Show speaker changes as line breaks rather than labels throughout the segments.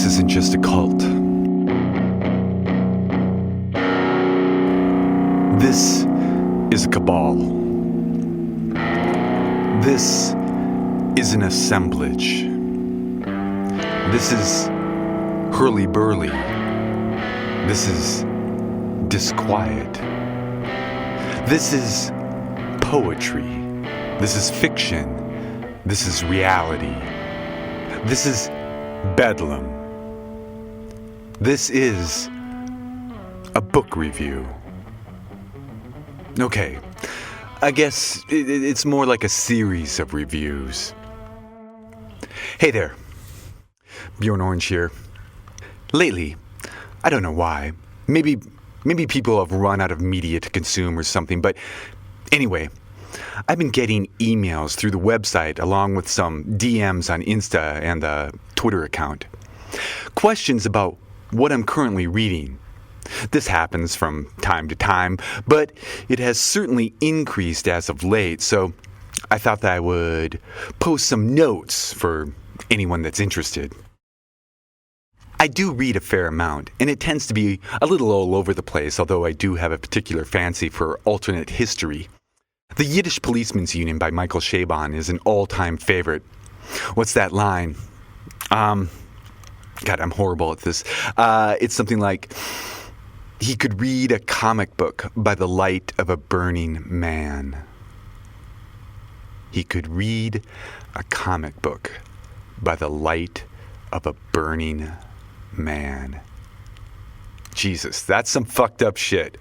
This isn't just a cult. This is a cabal. This is an assemblage. This is hurly-burly. This is disquiet. This is poetry. This is fiction. This is reality. This is bedlam. This is a book review. Okay, I guess it's more like a series of reviews. Hey there, Björ6n Oranj here. Lately, I don't know why, maybe people have run out of media to consume or something, but anyway, I've been getting emails through the website along with some DMs on Insta and the Twitter account. Questions about what I'm currently reading. This happens from time to time, but it has certainly increased as of late, so I thought that I would post some notes for anyone that's interested. I do read a fair amount, and it tends to be a little all over the place, although I do have a particular fancy for alternate history. The Yiddish Policeman's Union by Michael Chabon is an all-time favorite. What's that line? God, I'm horrible at this. It's something like, he could read a comic book by the light of a burning man. He could read a comic book by the light of a burning man. Jesus, that's some fucked up shit.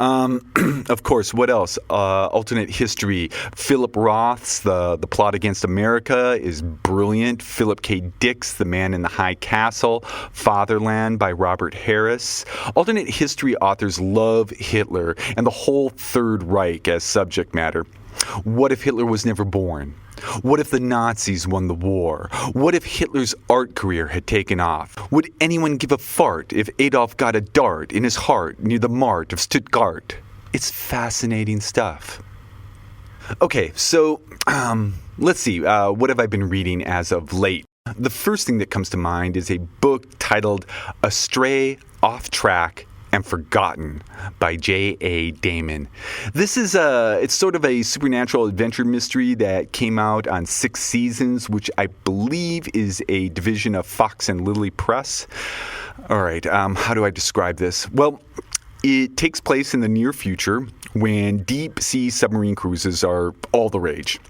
Of course, what else? Alternate history. Philip Roth's The Plot Against America is brilliant. Philip K. Dick's The Man in the High Castle. Fatherland by Robert Harris. Alternate history authors love Hitler and the whole Third Reich as subject matter. What if Hitler was never born? What if the Nazis won the war? What if Hitler's art career had taken off? Would anyone give a fart if Adolf got a dart in his heart near the mart of Stuttgart? It's fascinating stuff. Okay, so let's see. What have I been reading as of late? The first thing that comes to mind is a book titled Astray, Off Track, and Forgotten by J.A. Damon. This is it's sort of a supernatural adventure mystery that came out on 6 seasons, which I believe is a division of Fox and Lily Press. All right, how do I describe this? Well, it takes place in the near future when deep sea submarine cruises are all the rage.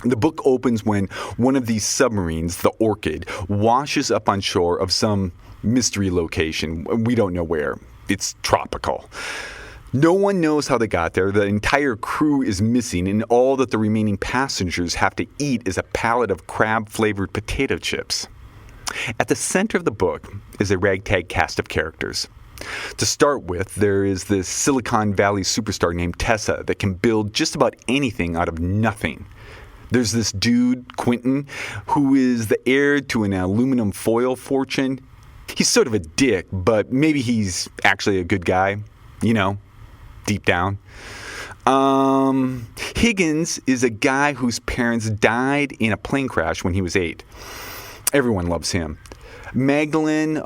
The book opens when one of these submarines, the Orchid, washes up on shore of some mystery location. We don't know where. It's tropical. No one knows how they got there. The entire crew is missing, and all that the remaining passengers have to eat is a pallet of crab-flavored potato chips. At the center of the book is a ragtag cast of characters. To start with, there is this Silicon Valley superstar named Tessa that can build just about anything out of nothing. There's this dude, Quentin, who is the heir to an aluminum foil fortune. He's sort of a dick, but maybe he's actually a good guy, you know, deep down. Higgins is a guy whose parents died in a plane crash when he was 8. Everyone loves him. Magdalene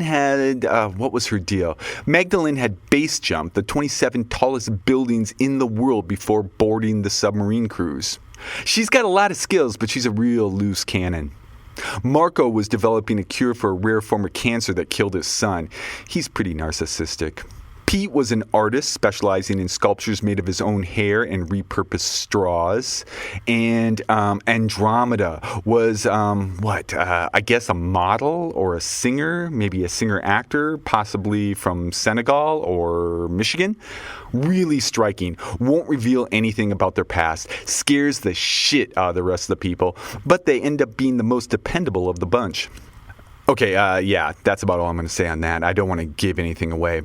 had, what was her deal? Magdalene had base jumped the 27 tallest buildings in the world before boarding the submarine cruise. She's got a lot of skills, but she's a real loose cannon. Marco was developing a cure for a rare form of cancer that killed his son. He's pretty narcissistic. Pete was an artist specializing in sculptures made of his own hair and repurposed straws. And Andromeda was, I guess a model or a singer, maybe a singer-actor, possibly from Senegal or Michigan. Really striking. Won't reveal anything about their past. Scares the shit out of the rest of the people. But they end up being the most dependable of the bunch. Okay, yeah, that's about all I'm going to say on that. I don't want to give anything away.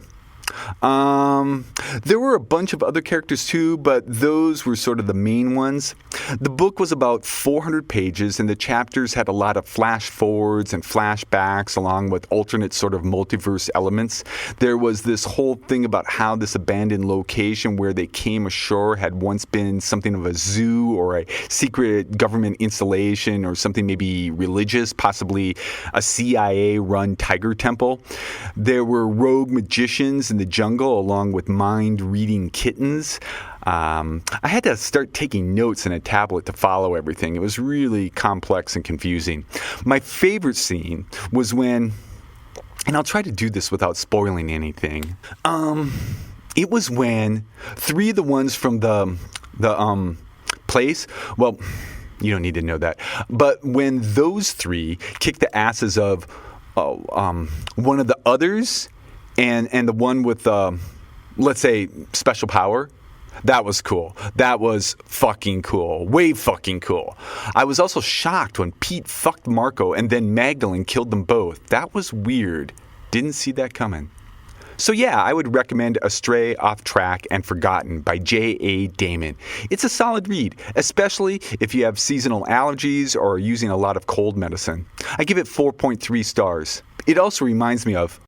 There were a bunch of other characters too, but those were sort of the main ones. The book was about 400 pages, and the chapters had a lot of flash forwards and flashbacks along with alternate sort of multiverse elements. There was this whole thing about how this abandoned location where they came ashore had once been something of a zoo or a secret government installation or something maybe religious, possibly a CIA-run tiger temple. There were rogue magicians in the jungle along with mind-reading kittens. I had to start taking notes in a tablet to follow everything. It was really complex and confusing. My favorite scene was when, and I'll try to do this without spoiling anything, it was when three of the ones from the place, well, you don't need to know that, but when those three kicked the asses of one of the others and the one with, let's say, special power, that was cool. That was fucking cool. Way fucking cool. I was also shocked when Pete fucked Marco and then Magdalene killed them both. That was weird. Didn't see that coming. So yeah, I would recommend Astray, Off Track, and Forgotten by J.A. Damon. It's a solid read, especially if you have seasonal allergies or are using a lot of cold medicine. I give it 4.3 stars. It also reminds me of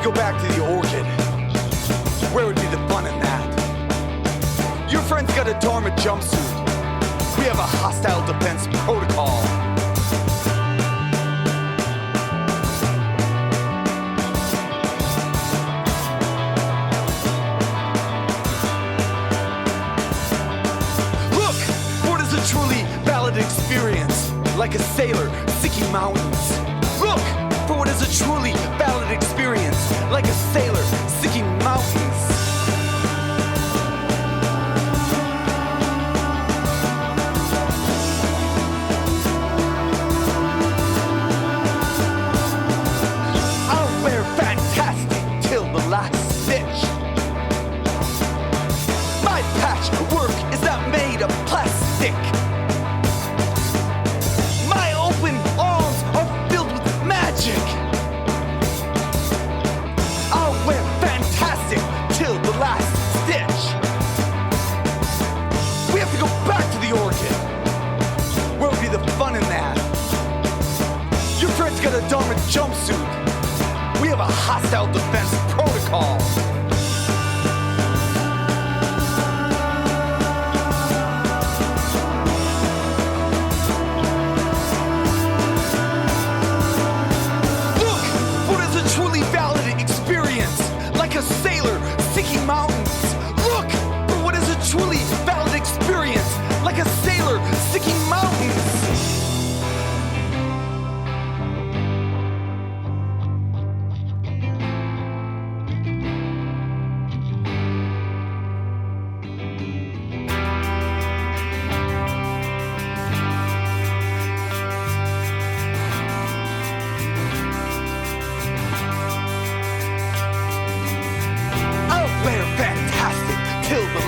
go back to the Orchid. Where would be the fun in that? Your friend's got a Dharma jumpsuit. We have a hostile defense protocol. Look, what is a truly valid experience? Like a sailor seeking mountains. Look, for what is a truly valid experience, like a sailor seeking mountains. I'll wear fantastic till the last stitch. My patchwork is not made of plastic. My open arms are filled with magic. I'll wear fantastic till the last stitch. We have to go back to the Orchid. Where would be the fun in that? Your friend's got a Dharma jumpsuit. We have a hostile defense protocol. Truly valid experience, like a sailor seeking mountains. Look for what is a truly valid experience, like a sailor seeking mountains.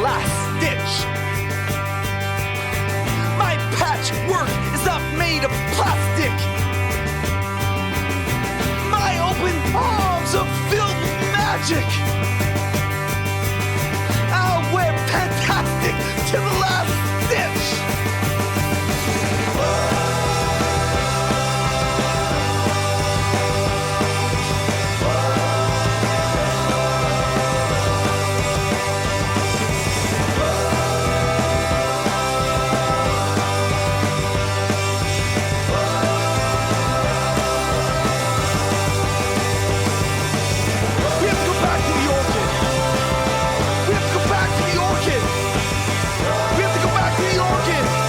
Last stitch. My patchwork is not made of plastic. My open palms are filled with magic. I'll wear fantastic to the last stitch. We have to go back to the Orchid.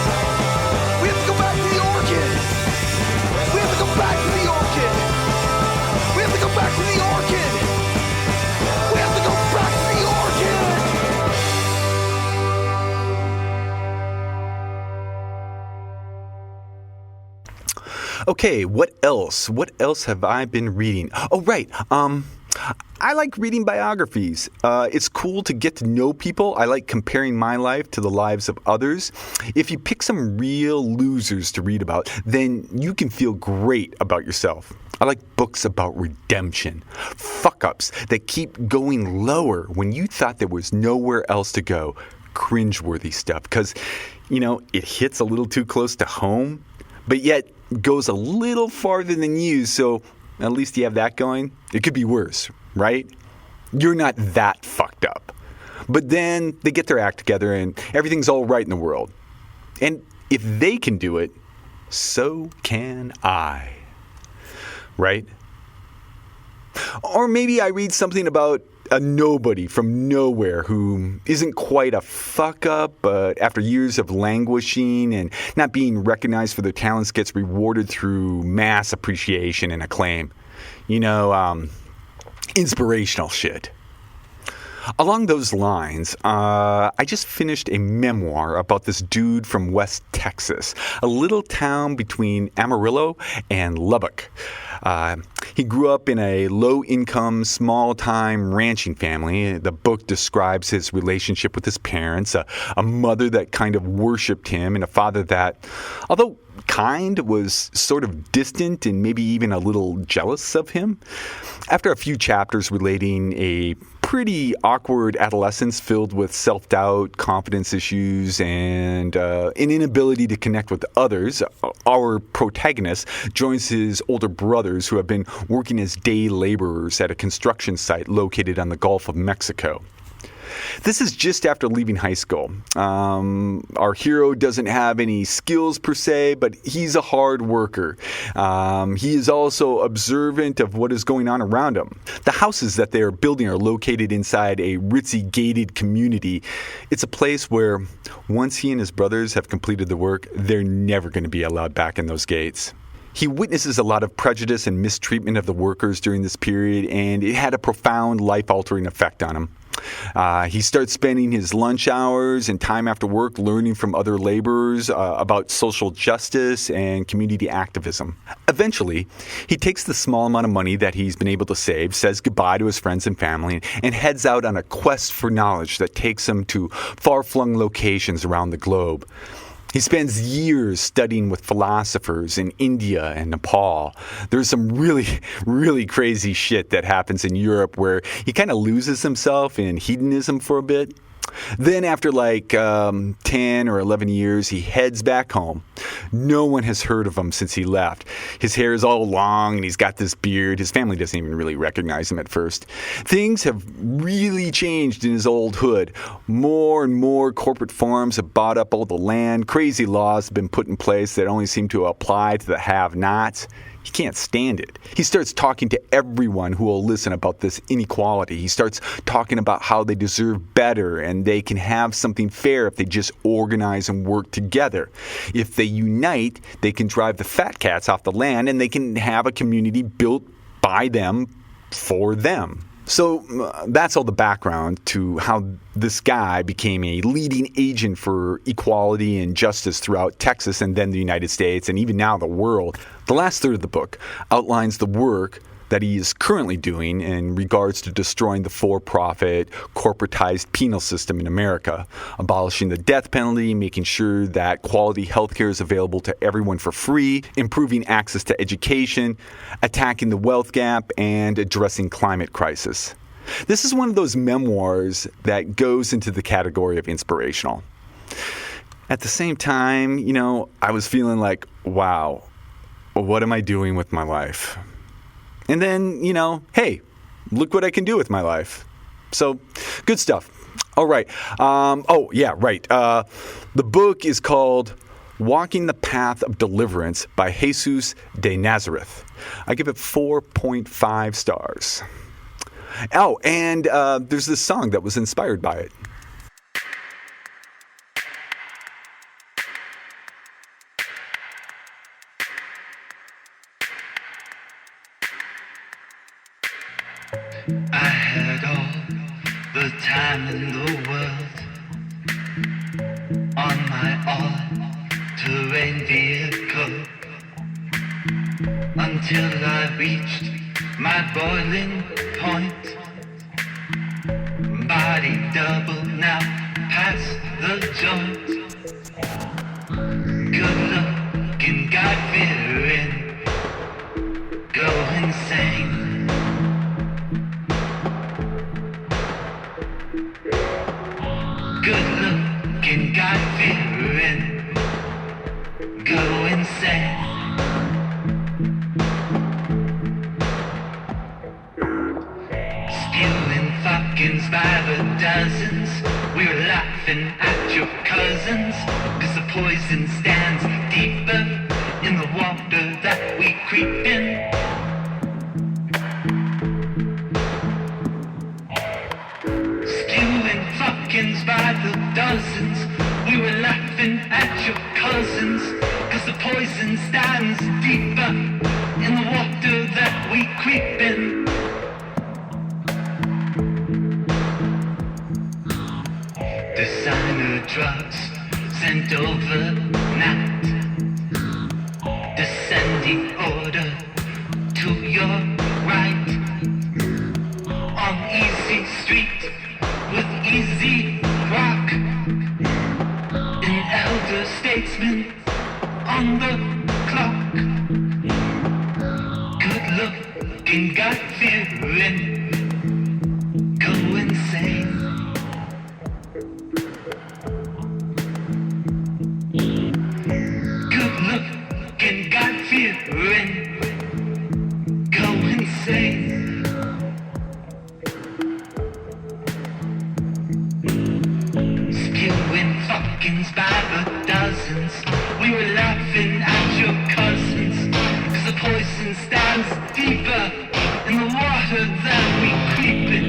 Okay, what else? What else have I been reading? Oh, right. I like reading biographies. It's cool to get to know people. I like comparing my life to the lives of others. If you pick some real losers to read about, then you can feel great about yourself. I like books about redemption, fuck-ups that keep going lower when you thought there was nowhere else to go. Cringeworthy stuff, because, it hits a little too close to home, but yet goes a little farther than you, so at least you have that going. It could be worse, right? You're not that fucked up. But then they get their act together and everything's all right in the world. And if they can do it, so can I. Right? Or maybe I read something about a nobody from nowhere who isn't quite a fuck up, but after years of languishing and not being recognized for their talents gets rewarded through mass appreciation and acclaim. Inspirational shit. Along those lines, I just finished a memoir about this dude from West Texas, a little town between Amarillo and Lubbock. He grew up in a low-income, small-time ranching family. The book describes his relationship with his parents, a mother that kind of worshipped him, and a father that, although kind, was sort of distant and maybe even a little jealous of him. After a few chapters relating a pretty awkward adolescence filled with self-doubt, confidence issues, and an inability to connect with others, our protagonist joins his older brothers who have been working as day laborers at a construction site located on the Gulf of Mexico. This is just after leaving high school. Our hero doesn't have any skills per se, but he's a hard worker. He is also observant of what is going on around him. The houses that they are building are located inside a ritzy gated community. It's a place where once he and his brothers have completed the work, they're never going to be allowed back in those gates. He witnesses a lot of prejudice and mistreatment of the workers during this period, and it had a profound life-altering effect on him. He starts spending his lunch hours and time after work learning from other laborers about social justice and community activism. Eventually, he takes the small amount of money that he's been able to save, says goodbye to his friends and family, and heads out on a quest for knowledge that takes him to far-flung locations around the globe. He spends years studying with philosophers in India and Nepal. There's some really, really crazy shit that happens in Europe where he kind of loses himself in hedonism for a bit. Then after 10 or 11 years, he heads back home. No one has heard of him since he left. His hair is all long and he's got this beard. His family doesn't even really recognize him at first. Things have really changed in his old hood. More and more corporate farms have bought up all the land. Crazy laws have been put in place that only seem to apply to the have-nots. He can't stand it. He starts talking to everyone who will listen about this inequality. He starts talking about how they deserve better and they can have something fair if they just organize and work together. If they unite, they can drive the fat cats off the land and they can have a community built by them for them. So that's all the background to how this guy became a leading agent for equality and justice throughout Texas and then the United States and even now the world. The last third of the book outlines the work that he is currently doing in regards to destroying the for-profit, corporatized penal system in America, abolishing the death penalty, making sure that quality healthcare is available to everyone for free, improving access to education, attacking the wealth gap, and addressing climate crisis. This is one of those memoirs that goes into the category of inspirational. At the same time, I was feeling like, wow, what am I doing with my life? And then, hey, look what I can do with my life. So, good stuff. All right. The book is called Walking the Path of Deliverance by Jesus de Nazareth. I give it 4.5 stars. Oh, and there's this song that was inspired by it.
I had all the time in the world on my all-terrain vehicle. until I reached my boiling point. Body double now, past the joint. Good looking, God-fearing, go insane. Good looking, God-fearing, go insane. Spewing fuckings by the dozens. We were laughing at your cousins, 'cause the poison stands deeper in the water that we creep in. Spewing fuckings by the dozens. We were laughing at your cousins, 'cause the poison stands deeper in the water that we creep in. Designer drugs sent overnight. Descending order to your right. On easy street with easy rock. An elder statesman on the clock. Good looking, God-fearing, go insane. Good looking, God-fearing, go insane. Spewing fuckings by the dozens. We were laughing at your cousins, 'cause the poison stands deeper in the water that we creep in.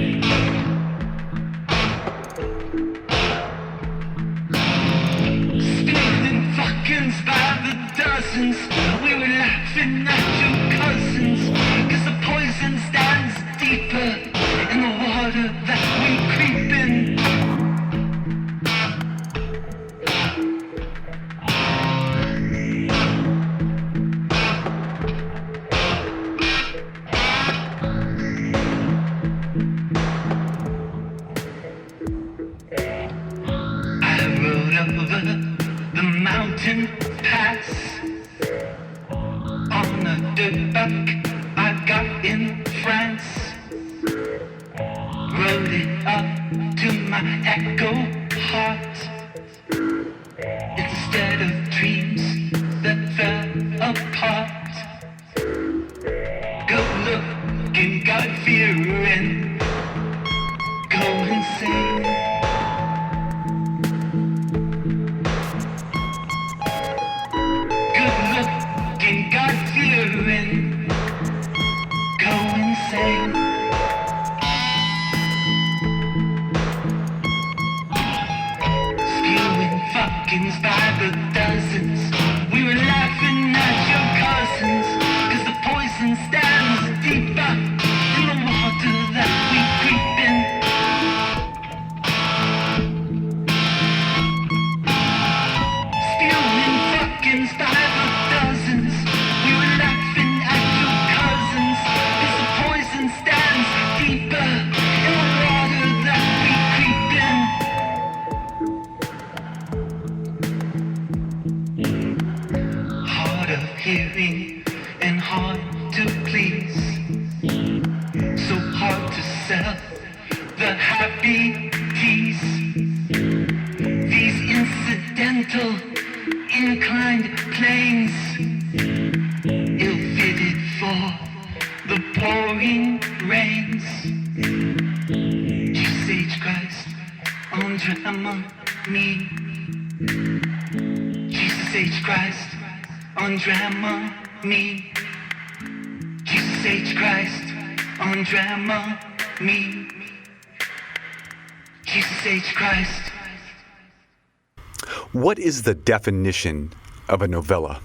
Spewing fuckings by the dozens. We were laughing at your cousins, 'cause the poison stands deeper in the water that we creep in. I rode over the mountain pass on a dirt bike I got in France. Rode it up to my echo heart. Instead of dreams that fell apart. Good looking, God-fearing, go insane. Good looking, God-fearing, go insane. Spewing fuckings by the dozens. We were laughing at your cousins, 'cause the poison stands deeper in the water that we creep in. Spewing fuckings by the dozens. We were laughing at your cousins, 'cause the poison stands deeper in the water that we creep in. Hard of hearing and hard to please. So hard to sell the happy teas. These incidental inclined planes, ill-fitted for the pouring rains. Jesus H. Christ on Dramamine. Jesus H. Christ on Dramamine. Jesus H. Christ on Dramamine. Jesus H. Christ.
What is the definition of a novella?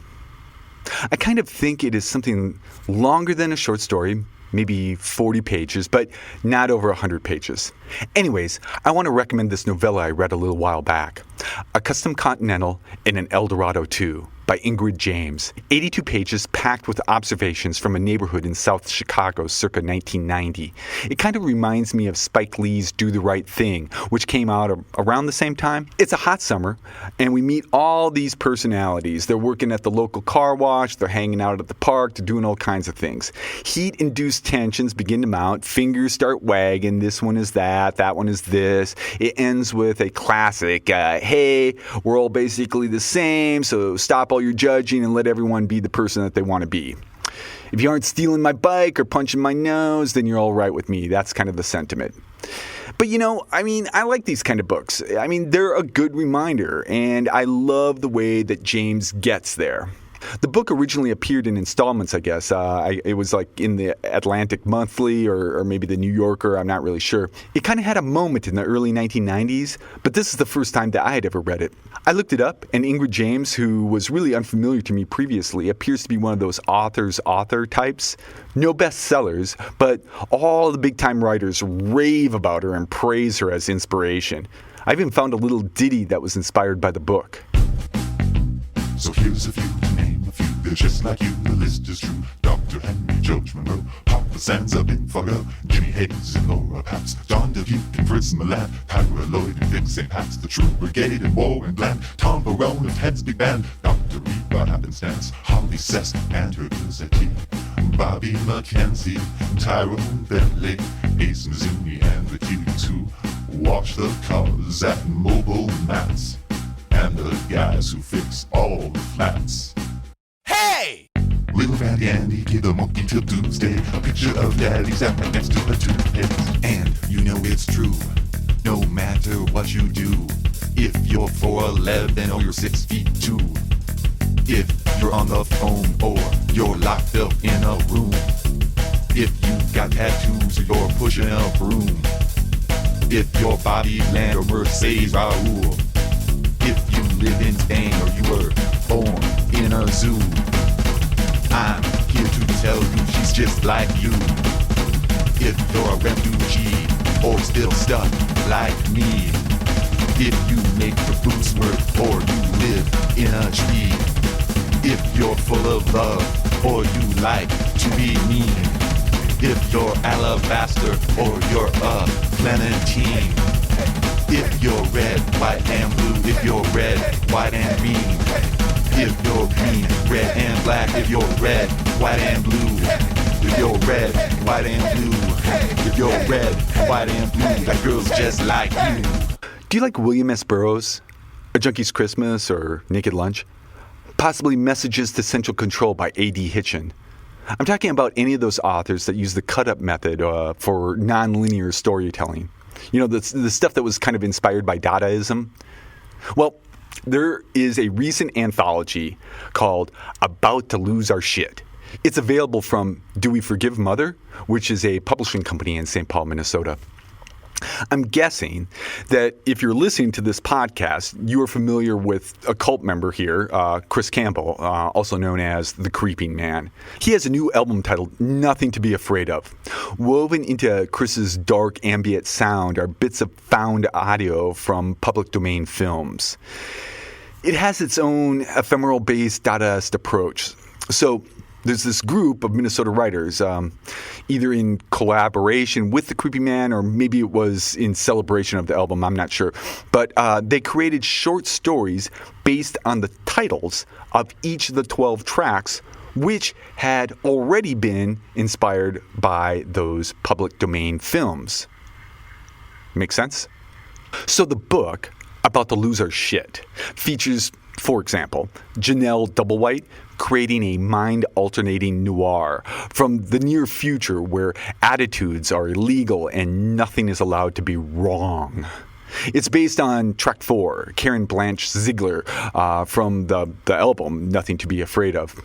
I kind of think it is something longer than a short story, maybe 40 pages, but not over 100 pages. Anyways, I want to recommend this novella I read a little while back. A Custom Continental and an Eldorado too, by Ingrid James. 82 pages packed with observations from a neighborhood in South Chicago circa 1990. It kind of reminds me of Spike Lee's Do the Right Thing, which came out around the same time. It's a hot summer, and we meet all these personalities. They're working at the local car wash, they're hanging out at the park, they're doing all kinds of things. Heat-induced tensions begin to mount, fingers start wagging, this one is that one is this. It ends with a classic, hey, we're all basically the same, so stop all your judging and let everyone be the person that they want to be. If you aren't stealing my bike or punching my nose, then you're all right with me. That's kind of the sentiment. But I like these kind of books. They're a good reminder, and I love the way that James gets there. The book originally appeared in installments, I guess. It was like in the Atlantic Monthly or maybe the New Yorker. I'm not really sure. It kind of had a moment in the early 1990s, but this is the first time that I had ever read it. I looked it up, and Ingrid James, who was really unfamiliar to me previously, appears to be one of those author types. No bestsellers, but all the big-time writers rave about her and praise her as inspiration. I even found a little ditty that was inspired by the book.
So here's a few to name a few. They're just like you, the list is true. Dr. Henry, George Monroe, Papa Sands up in Fargo, Jimmy Hayes and Laura Paps, John DeVue and Fritz Milan, Tyra Lloyd and Vic St. Pat's, the True Brigade and Warren Bland, Tom Barone and Ted's Big Band, Dr. Reed by happenstance, Holly Sess and her Gazzetti, Bobby McKenzie, Tyrone Bentley, Ace Mizumi and the Cuties who wash the cars at Mobile Mats, and the guys who fix all the flats.
Hey!
Little Fatty Andy gave the monkey till doomsday a picture of daddy's out right next to a toothpaste. And you know it's true, no matter what you do, if you're 4'11" or you're 6'2", if you're on the phone or you're locked up in a room, if you got tattoos or you're pushing a broom, if you're Bobby Land or Mercedes Raoul, if you live in Spain or you were born in a zoo, I'm here to tell you she's just like you. If you're a refugee or still stuck like me, if you make the boots work or you live in a tree, if you're full of love or you like to be mean, if you're alabaster or you're a clementine, if you're red, white, and blue, if you're red, white, and green, if you're green, red, and black, if you're red, white, and blue, if you're red, white, and blue, if you're red, white, and blue, that girl's just like you.
Do you like William S. Burroughs, A Junkie's Christmas, or Naked Lunch? Possibly Messages to Central Control by A.D. Hitchen. I'm talking about any of those authors that use the cut-up method for non-linear storytelling. The stuff that was kind of inspired by Dadaism. Well, there is a recent anthology called About to Lose Our Shit. It's available from Do We Forgive Mother, which is a publishing company in St. Paul, Minnesota. I'm guessing that if you're listening to this podcast, you are familiar with a cult member here, Chris Campbell, also known as The Creeping Man. He has a new album titled Nothing to Be Afraid Of. Woven into Chris's dark ambient sound are bits of found audio from public domain films. It has its own ephemeral-based Dadaist approach. So there's this group of Minnesota writers, either in collaboration with The Creepy Man or maybe it was in celebration of the album, I'm not sure. But they created short stories based on the titles of each of the 12 tracks, which had already been inspired by those public domain films. Make sense? So the book, About to Lose Our Shit, features, for example, Janelle Doublewhite creating a mind-alternating noir from the near future where attitudes are illegal and nothing is allowed to be wrong. It's based on track 4, Karen Blanche Ziegler, from the album Nothing to Be Afraid Of.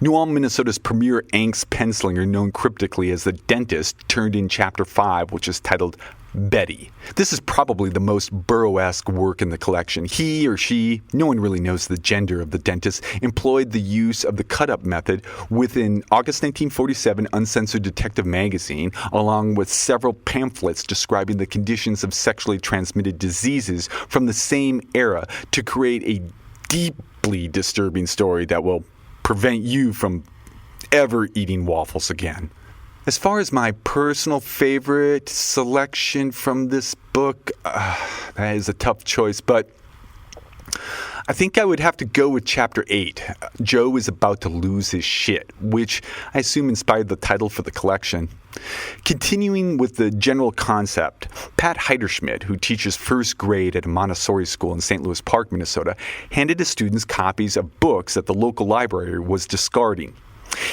New Ulm, Minnesota's premier angst penslinger, known cryptically as the Dentist, turned in Chapter 5, which is titled Betty. This is probably the most Burroughs-esque work in the collection. He or she, no one really knows the gender of the Dentist, employed the use of the cut-up method with an August 1947 uncensored detective magazine, along with several pamphlets describing the conditions of sexually transmitted diseases from the same era, to create a deeply disturbing story that will prevent you from ever eating waffles again. As far as my personal favorite selection from this book, that is a tough choice, but I think I would have to go with Chapter 8, Joe is About to Lose His Shit, which I assume inspired the title for the collection. Continuing with the general concept, Pat Heiderschmidt, who teaches first grade at a Montessori school in St. Louis Park, Minnesota, handed his students copies of books that the local library was discarding.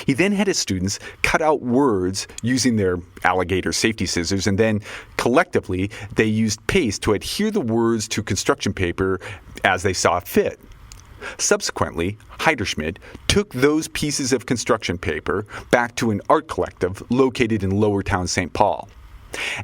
He then had his students cut out words using their alligator safety scissors, and then collectively they used paste to adhere the words to construction paper as they saw fit. Subsequently, Heiderschmidt took those pieces of construction paper back to an art collective located in Lower Town, St. Paul.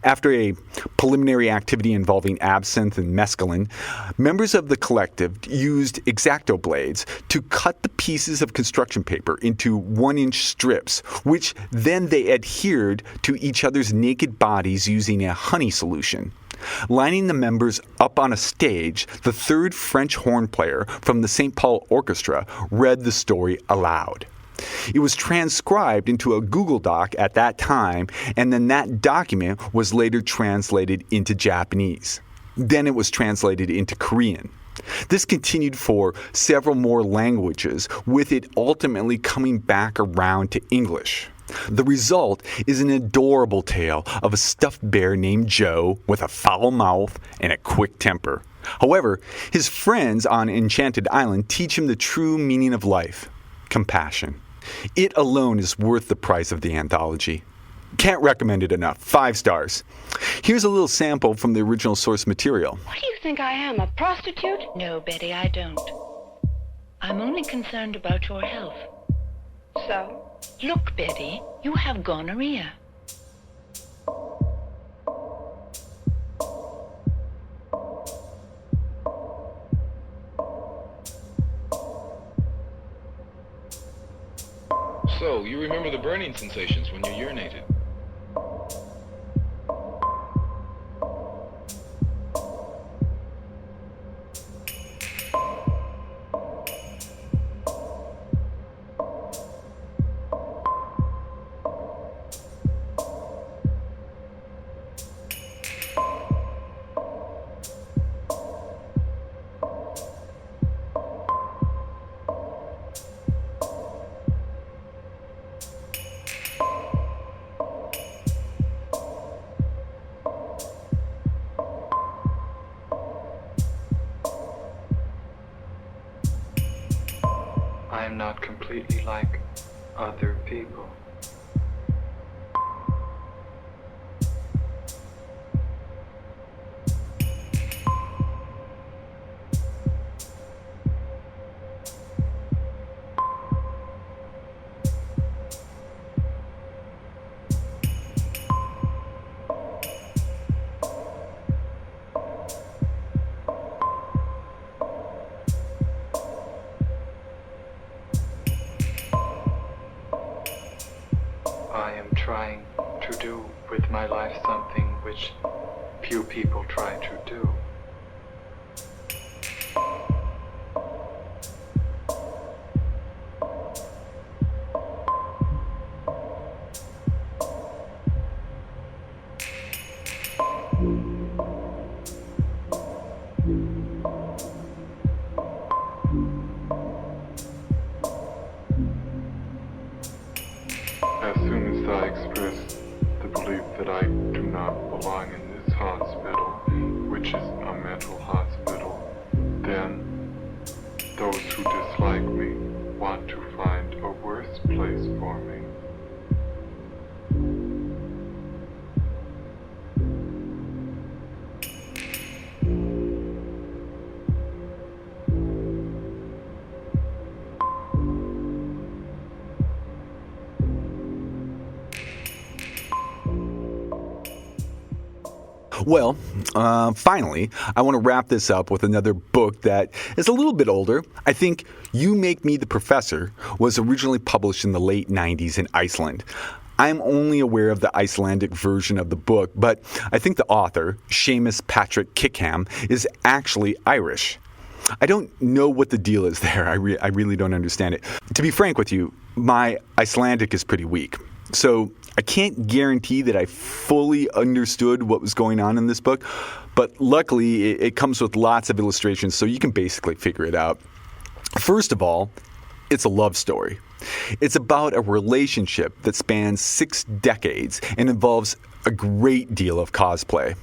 After a preliminary activity involving absinthe and mescaline, members of the collective used X-Acto blades to cut the pieces of construction paper into 1-inch strips, which then they adhered to each other's naked bodies using a honey solution. Lining the members up on a stage, the third French horn player from the St. Paul Orchestra read the story aloud. It was transcribed into a Google Doc at that time, and then that document was later translated into Japanese. Then it was translated into Korean. This continued for several more languages, with it ultimately coming back around to English. The result is an adorable tale of a stuffed bear named Joe with a foul mouth and a quick temper. However, his friends on Enchanted Island teach him the true meaning of life: compassion. It alone is worth the price of the anthology. Can't recommend it enough. 5 stars. Here's a little sample from the original source material.
What do you think I am, a prostitute? No, Betty, I don't. I'm only concerned about your health. So? Look, Betty, you have gonorrhea.
So, you remember the burning sensations when you urinated?
I am not completely like other people. I am trying to do with my life something which few people try to do. As soon as I express the belief that I do not belong in this hospital, which is a mental hospital, then those who dislike me want to find a worse place for me.
Well, finally, I want to wrap this up with another book that is a little bit older. I think You Make Me the Professor was originally published in the late 90s in Iceland. I'm only aware of the Icelandic version of the book, but I think the author, Seamus Patrick Kickham, is actually Irish. I don't know what the deal is there. I really don't understand it. To be frank with you, my Icelandic is pretty weak. So I can't guarantee that I fully understood what was going on in this book, but luckily it comes with lots of illustrations, so you can basically figure it out. First of all, it's a love story. It's about a relationship that spans 6 decades and involves a great deal of cosplay.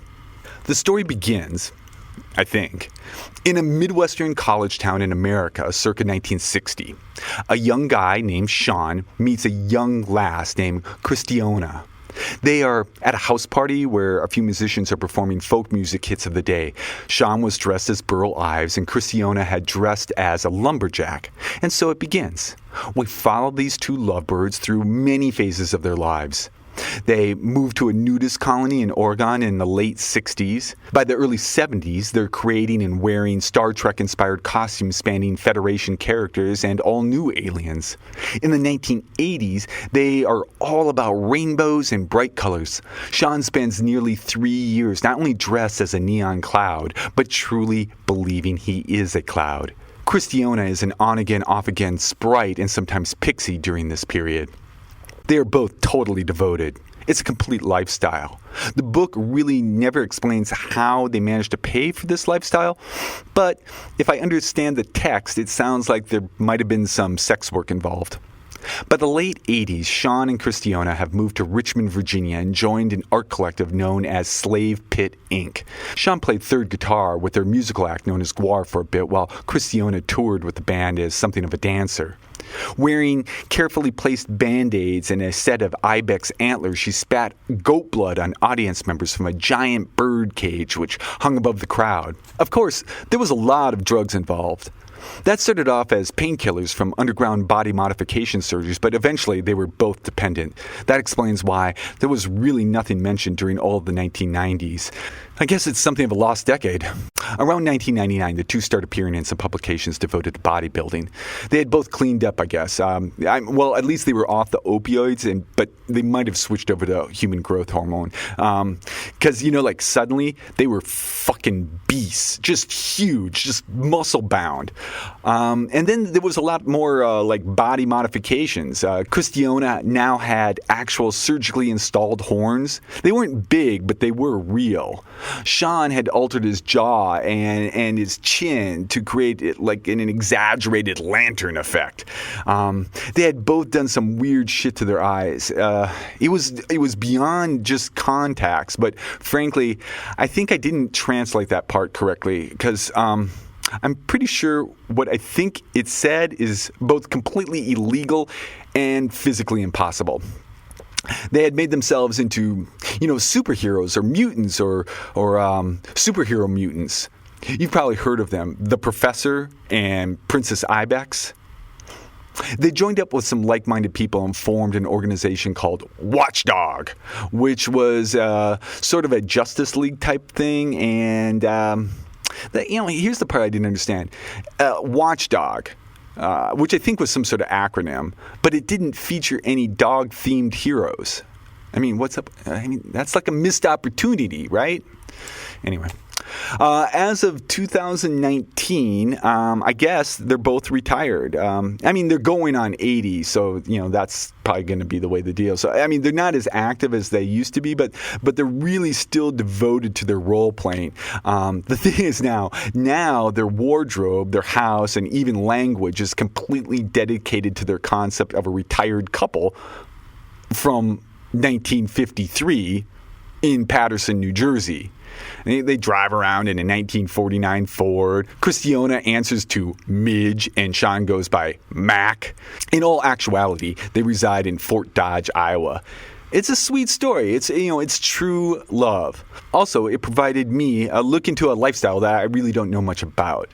The story begins, I think, in a Midwestern college town in America circa 1960. A young guy named Sean meets a young lass named Christiana. They are at a house party where a few musicians are performing folk music hits of the day. Sean was dressed as Burl Ives and Christiana had dressed as a lumberjack. And so it begins. We follow these two lovebirds through many phases of their lives. They moved to a nudist colony in Oregon in the late 60s. By the early 70s, they're creating and wearing Star Trek-inspired costumes spanning Federation characters and all new aliens. In the 1980s, they are all about rainbows and bright colors. Sean spends nearly 3 years not only dressed as a neon cloud, but truly believing he is a cloud. Christiana is an on-again, off-again sprite and sometimes pixie during this period. They are both totally devoted. It's a complete lifestyle. The book really never explains how they managed to pay for this lifestyle, but if I understand the text, it sounds like there might have been some sex work involved. By the late 80s, Sean and Christiana have moved to Richmond, Virginia and joined an art collective known as Slave Pit, Inc. Sean played third guitar with their musical act known as Guar for a bit, while Christiana toured with the band as something of a dancer. Wearing carefully placed Band-Aids and a set of ibex antlers, she spat goat blood on audience members from a giant bird cage which hung above the crowd. Of course, there was a lot of drugs involved. That started off as painkillers from underground body modification surgeries, but eventually they were both dependent. That explains why there was really nothing mentioned during all of the 1990s. I guess it's something of a lost decade. Around 1999, the two start appearing in some publications devoted to bodybuilding. They had both cleaned up, I guess. Well, at least they were off the opioids, but they might have switched over to human growth hormone. Because, like suddenly they were fucking beasts. Just huge, just muscle-bound. And then there was a lot more like body modifications. Christiana now had actual surgically installed horns. They weren't big, but they were real. Sean had altered his jaw and his chin to create like an exaggerated lantern effect. They had both done some weird shit to their eyes. It was beyond just contacts, but frankly, I think I didn't translate that part correctly because I'm pretty sure what I think it said is both completely illegal and physically impossible. They had made themselves into, superheroes or mutants or superhero mutants. You've probably heard of them, the Professor and Princess Ibex. They joined up with some like-minded people and formed an organization called Watchdog, which was sort of a Justice League type thing. And here's the part I didn't understand: Watchdog. Which I think was some sort of acronym, but it didn't feature any dog-themed heroes. I mean, what's up? That's like a missed opportunity, right? Anyway, as of 2019, I guess they're both retired. They're going on 80, so, that's probably going to be the way the deal. So, they're not as active as they used to be, but they're really still devoted to their role playing. The thing is now their wardrobe, their house, and even language is completely dedicated to their concept of a retired couple from 1953 in Paterson, New Jersey. They drive around in a 1949 Ford. Christiana answers to Midge, and Sean goes by Mac. In all actuality, they reside in Fort Dodge, Iowa. It's a sweet story. It's true love. Also, it provided me a look into a lifestyle that I really don't know much about.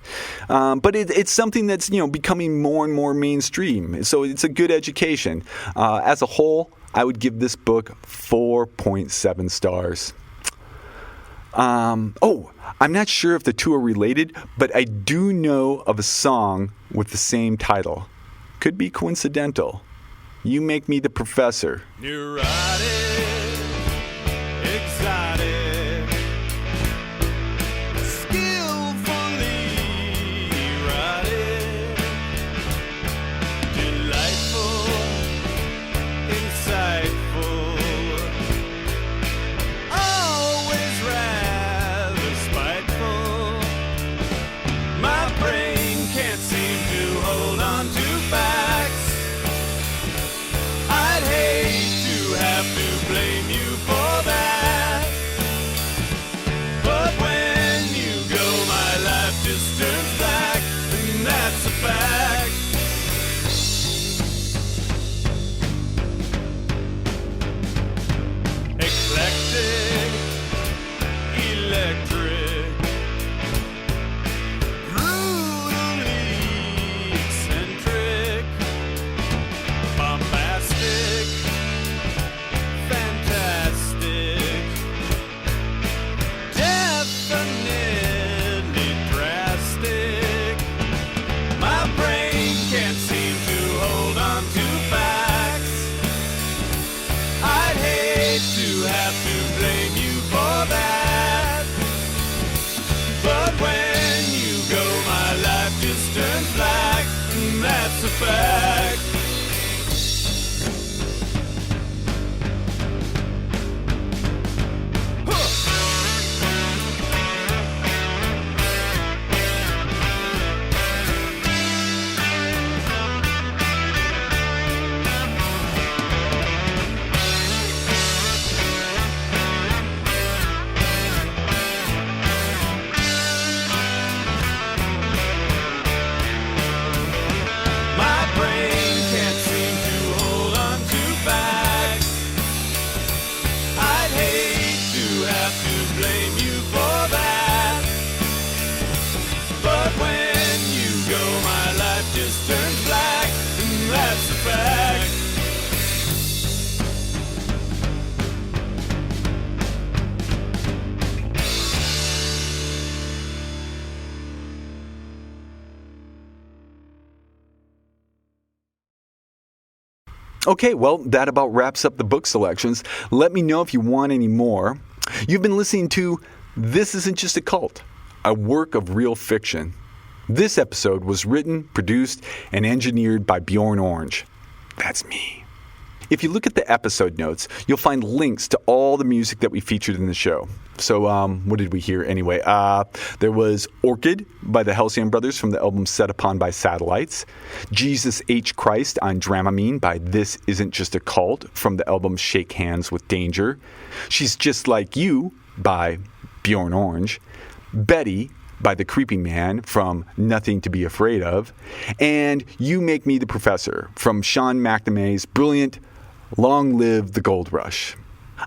But it's something that's, becoming more and more mainstream. So it's a good education. As a whole, I would give this book 4.7 stars. I'm not sure if the two are related, but I do know of a song with the same title. Could be coincidental. You Make Me the Professor.
Neurotic, exotic, skillfully erotic, delightful, insightful, always rather spiteful. My brain can't seem to hold on to facts. I'd hate to have to blame you for that. But when you go, my life just turns black, and that's a fact. Eclectic, electric, brutally eccentric, bombastic, fantastic, definitely drastic. My brain can't seem to hold on to facts. I'd hate to have to blame you for that. But when you go, my life just turns black, and that's a fact. My brain can't seem to hold on to facts. I'd hate to have to blame you for that. But when you go, my life just turns black, and that's a fact.
Okay, well, that about wraps up the book selections. Let me know if you want any more. You've been listening to This Isn't Just a Cult, a work of real fiction. This episode was written, produced, and engineered by Björ6n Oranj. That's me. If you look at the episode notes, you'll find links to all the music that we featured in the show. So, what did we hear anyway? There was Orchid by the Halcyon brothers from the album Set Upon by Satellites. Jesus H. Christ on Dramamine by This Isn't Just a Cult from the album Shake Hands with Danger. She's Just Like You by Björ6n Oranj. Betty by The Creeping Man from Nothing to Be Afraid Of. And You Make Me the Professor from Sean McNamee's brilliant Long Live the Gold Rush.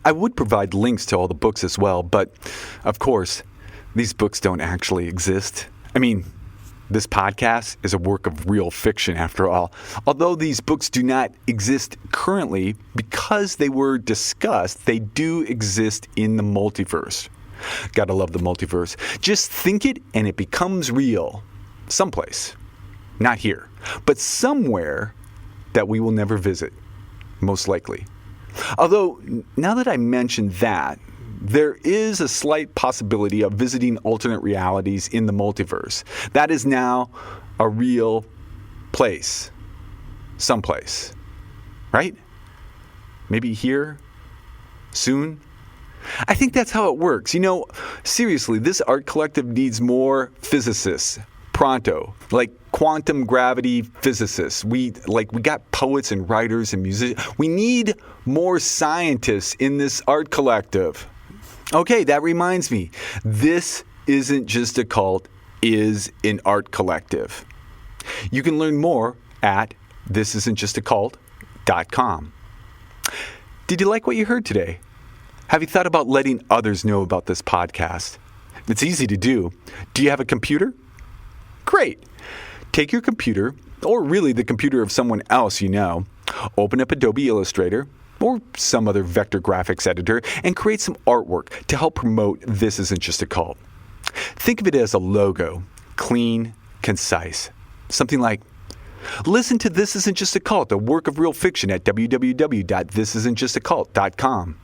I would provide links to all the books as well, but of course, these books don't actually exist. I mean, this podcast is a work of real fiction after all. Although these books do not exist currently because they were discussed, they do exist in the multiverse. Gotta love the multiverse. Just think it and it becomes real. Someplace. Not here, but somewhere that we will never visit. Most likely. Although, now that I mentioned that, there is a slight possibility of visiting alternate realities in the multiverse. That is now a real place. Someplace. Right? Maybe here? Soon? I think that's how it works. You know, seriously, this art collective needs more physicists. Pronto. Like quantum gravity physicists. We got poets and writers and musicians. We need more scientists in this art collective. Okay, that reminds me. This Isn't Just a Cult is an art collective. You can learn more at thisisn'tjustacult.com. Did you like what you heard today? Have you thought about letting others know about this podcast? It's easy to do. Do you have a computer? Great. Take your computer, or really the computer of someone else you know, open up Adobe Illustrator, or some other vector graphics editor and create some artwork to help promote This Isn't Just a Cult. Think of it as a logo, clean, concise. Something like, listen to This Isn't Just a Cult, a work of real fiction at www.thisisn'tjustacult.com.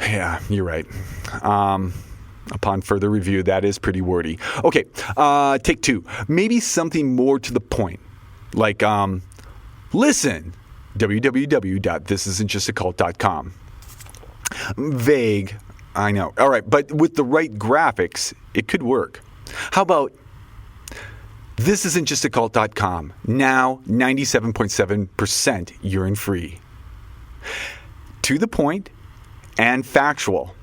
Yeah, you're right. Upon further review, that is pretty wordy. Okay, take 2. Maybe something more to the point. Like, listen, www.thisisn'tjustacult.com. Vague, I know. All right, but with the right graphics, it could work. How about thisisn'tjustacult.com, now 97.7% urine free. To the point and factual.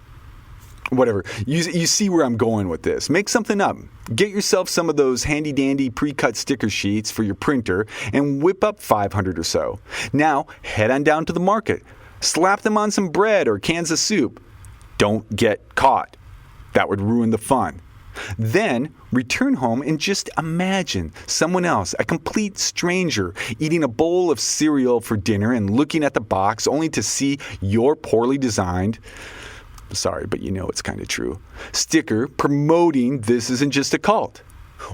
Whatever. You see where I'm going with this. Make something up. Get yourself some of those handy-dandy pre-cut sticker sheets for your printer and whip up 500 or so. Now, head on down to the market. Slap them on some bread or cans of soup. Don't get caught. That would ruin the fun. Then, return home and just imagine someone else, a complete stranger, eating a bowl of cereal for dinner and looking at the box only to see your poorly designed, sorry, but you know it's kind of true, sticker promoting This Isn't Just a Cult.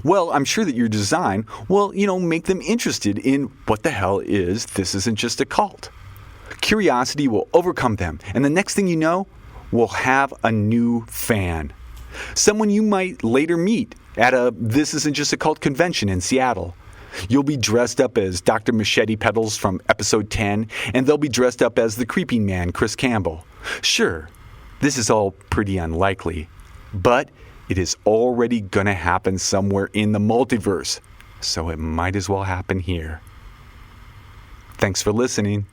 Well, I'm sure that your design will, make them interested in what the hell is This Isn't Just a Cult. Curiosity will overcome them, and the next thing you know, we'll have a new fan. Someone you might later meet at a This Isn't Just a Cult convention in Seattle. You'll be dressed up as Dr. Machete Pedals from episode 10, and they'll be dressed up as the creeping man, Chris Campbell. Sure, this is all pretty unlikely, but it is already gonna happen somewhere in the multiverse, so it might as well happen here. Thanks for listening.